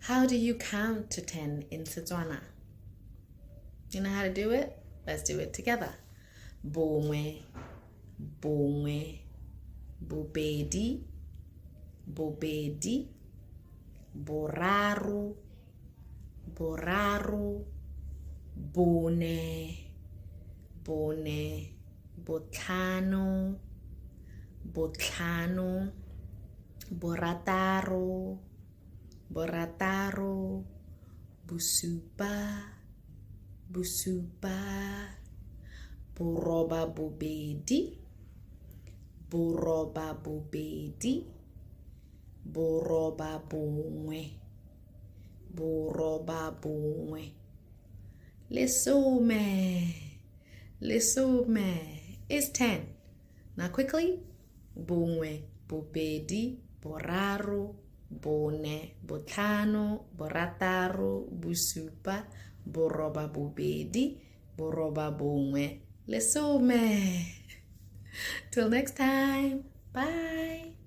How do you count to 10 in Setswana? You know how to do it? Let's do it together. Bongwe, bongwe, bobedi, bobedi, boraro, boraro, bone, bone, botlhano, botlhano, borataro, borataro, bosupa, bosupa, boroba bobedi, boroba bobedi, boroba bongwe, boroba bongwe, lesome, lesome is 10. Now quickly, bongwe, bobedi, boraro, bone, botlhano, borataro, bosupa, boroba bobedi, boroba bongwe, lesome. Till next time, bye.